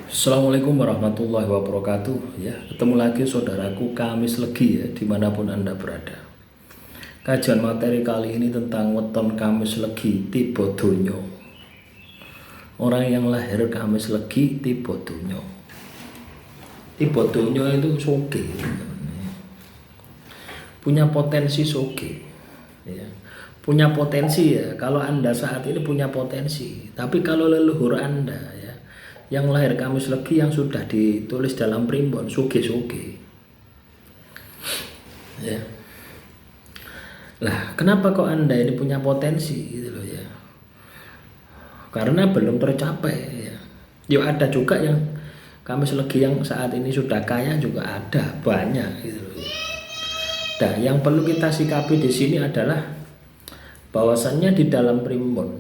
Assalamualaikum warahmatullahi wabarakatuh. Ya, ketemu lagi saudaraku Kamis Legi ya, dimanapun Anda berada. Kajian materi kali ini tentang weton Kamis Legi tiba donya. Orang yang lahir Kamis Legi tiba donya. Tiba donya itu soge, punya potensi soge. Ya. Punya potensi ya, kalau Anda saat ini punya potensi. Tapi kalau leluhur Anda ya, yang lahir Kamis Legi yang sudah ditulis dalam primbon suge-suge ya. Lah kenapa kok Anda ini punya potensi gitu loh ya, karena belum tercapai ya. Yo ada juga yang Kamis Legi yang saat ini sudah kaya juga ada banyak gitu loh ya. Nah yang perlu kita sikapi di sini adalah bahwasannya di dalam primbon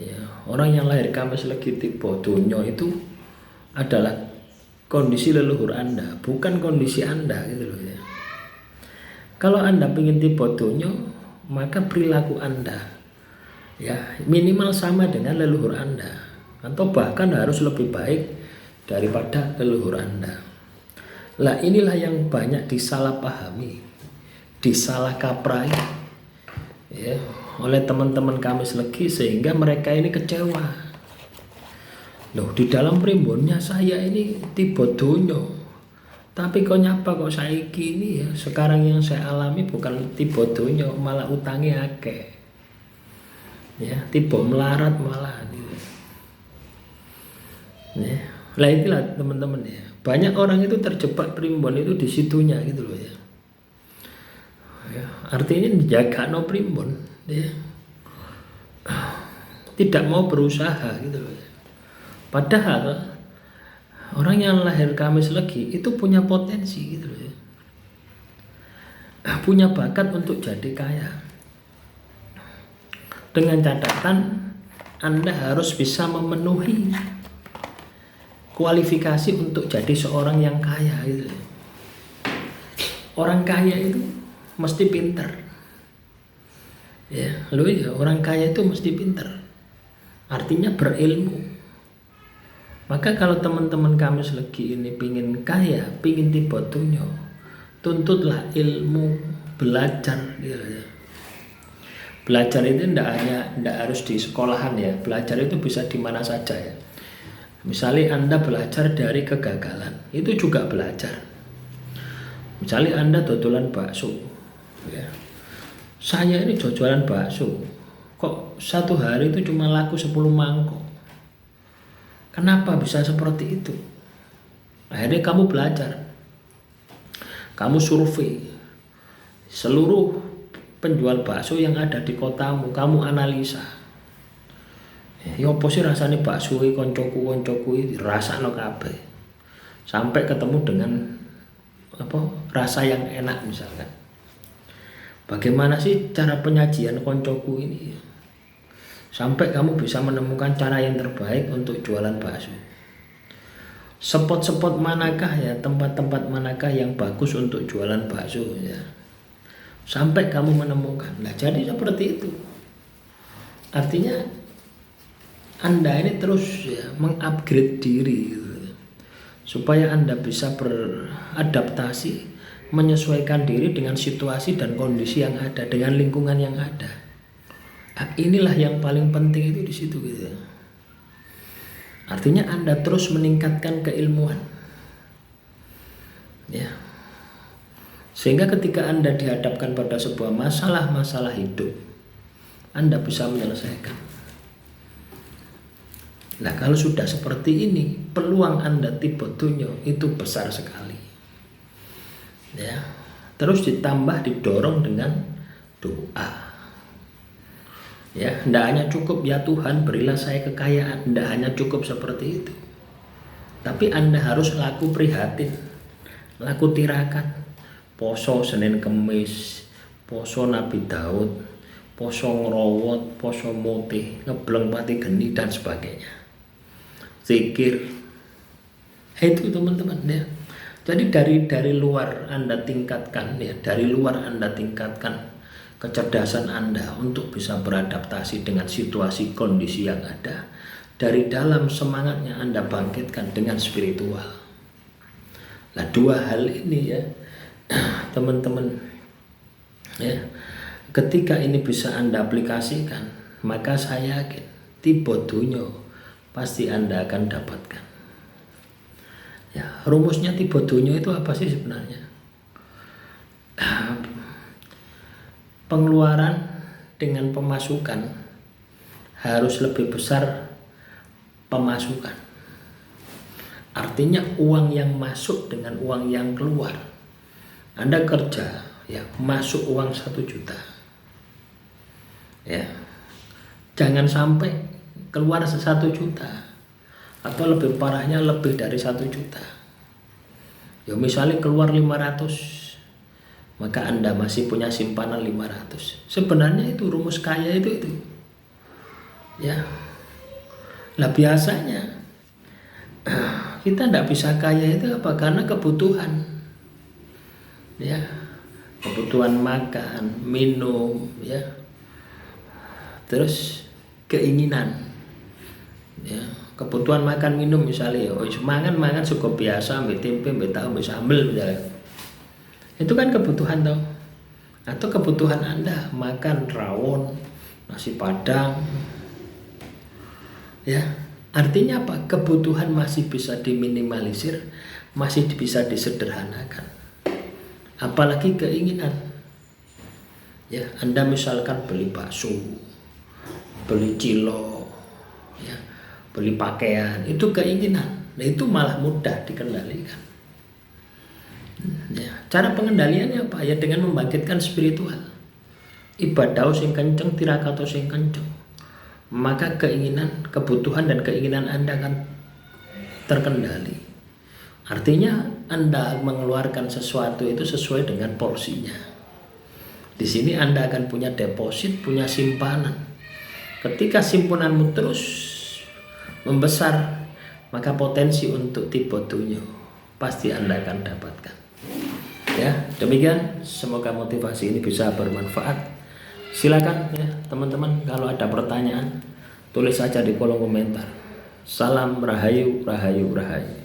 ya, orang yang lahir Kamis Legi tiba donya itu adalah kondisi leluhur Anda, bukan kondisi Anda gitu loh ya. Kalau Anda ingin tiba donya, maka perilaku Anda ya minimal sama dengan leluhur Anda, atau bahkan harus lebih baik daripada leluhur Anda. Lah inilah yang banyak disalahpahami, disalahkaprai ya oleh teman-teman Kamis Legi, sehingga mereka ini kecewa. Loh, di dalam primbonnya saya ini tiba donya, tapi kok nyapa kok saiki ini ya, sekarang yang saya alami bukan tiba donya, malah utangnya akeh ya, tiba melarat malah gitu ya. Lah itulah teman-teman ya, banyak orang itu terjebak primbon itu di situnya gitu loh ya. Ya, artinya menjaga no primbon ya, tidak mau berusaha gitu loh ya. Padahal orang yang lahir Kamis Legi itu punya potensi gitu loh ya, punya bakat untuk jadi kaya, dengan catatan Anda harus bisa memenuhi kualifikasi untuk jadi seorang yang kaya gitu. Orang kaya itu mesti pinter ya, loh ya, orang kaya itu mesti pinter, artinya berilmu. Maka kalau teman-teman Kamis Legi ini pingin kaya, pingin tiba donya, tuntutlah ilmu, belajar gitu ya. Belajar itu tidak harus di sekolahan ya, belajar itu bisa di mana saja ya. Misalnya Anda belajar dari kegagalan, itu juga belajar. Misalnya Anda dodolan bakso ya, saya ini jualan bakso, kok satu hari itu cuma laku 10 mangkok. Kenapa bisa seperti itu? Akhirnya kamu belajar, kamu survei seluruh penjual bakso yang ada di kotamu, kamu analisa. Ya apa sih rasanya bakso iki koncoku iki rasakno kabeh. Sampai ketemu dengan rasa yang enak misalkan. Bagaimana sih cara penyajian koncoku ini? Sampai kamu bisa menemukan cara yang terbaik untuk jualan bakso. Spot-spot manakah ya, tempat-tempat manakah yang bagus untuk jualan bakso ya, sampai kamu menemukan. Nah jadi seperti itu, artinya Anda ini terus ya mengupgrade diri gitu, supaya Anda bisa beradaptasi, menyesuaikan diri dengan situasi dan kondisi yang ada, dengan lingkungan yang ada. Nah, inilah yang paling penting itu di situ gitu. Artinya Anda terus meningkatkan keilmuan. Ya. Sehingga ketika Anda dihadapkan pada sebuah masalah-masalah hidup, Anda bisa menyelesaikan. Nah, kalau sudah seperti ini, peluang Anda tiba donya itu besar sekali. Ya. Terus ditambah didorong dengan doa. Ya, tidak hanya cukup ya Tuhan berilah saya kekayaan, tidak hanya cukup seperti itu. Tapi Anda harus laku prihatin, laku tirakat, poso Senin Kemis, poso Nabi Daud, poso ngerowot, poso mutih, ngebleng pati geni dan sebagainya. Zikir, itu teman-teman ya. Jadi dari luar Anda tingkatkan ya, dari luar Anda tingkatkan kecerdasan Anda untuk bisa beradaptasi dengan situasi kondisi yang ada, dari dalam semangatnya Anda bangkitkan dengan spiritual. Nah, dua hal ini ya teman-teman ya, ketika ini bisa Anda aplikasikan, maka saya yakin tipe dunyo pasti Anda akan dapatkan. Ya, rumusnya tipe dunyo itu apa sih sebenarnya? Pengeluaran dengan pemasukan harus lebih besar pemasukan. Artinya uang yang masuk dengan uang yang keluar. Anda kerja, ya masuk uang 1 juta. Ya, jangan sampai keluar 1 juta. Atau lebih parahnya lebih dari 1 juta. Ya misalnya keluar 500, maka Anda masih punya simpanan 500. Sebenarnya itu rumus kaya itu. Ya. Lah biasanya kita tidak bisa kaya itu apa? Karena kebutuhan. Ya. Kebutuhan makan, minum, ya. Terus keinginan. Ya. Kebutuhan makan minum misalnya, mangan cukup biasa, ambil tempe, ambil tahu, ambil sambal misalnya. Itu kan kebutuhan toh. Atau kebutuhan Anda makan rawon, nasi padang. Ya, artinya apa? Kebutuhan masih bisa diminimalisir, masih bisa disederhanakan. Apalagi keinginan. Ya, Anda misalkan beli bakso, beli cilok, ya, beli pakaian, itu keinginan. Nah, itu malah mudah dikendalikan. Ya, cara pengendaliannya apa? Ya dengan membangkitkan spiritual. Ibadah sing kenceng, tirakato sing kenceng. Maka keinginan, kebutuhan dan keinginan Anda akan terkendali. Artinya Anda mengeluarkan sesuatu itu sesuai dengan porsinya. Di sini Anda akan punya deposit, punya simpanan. Ketika simpananmu terus membesar, maka potensi untuk tipe dunyo pasti Anda akan dapatkan. Ya, demikian, semoga motivasi ini bisa bermanfaat. Silakan ya teman-teman, kalau ada pertanyaan tulis saja di kolom komentar. Salam rahayu, rahayu, rahayu.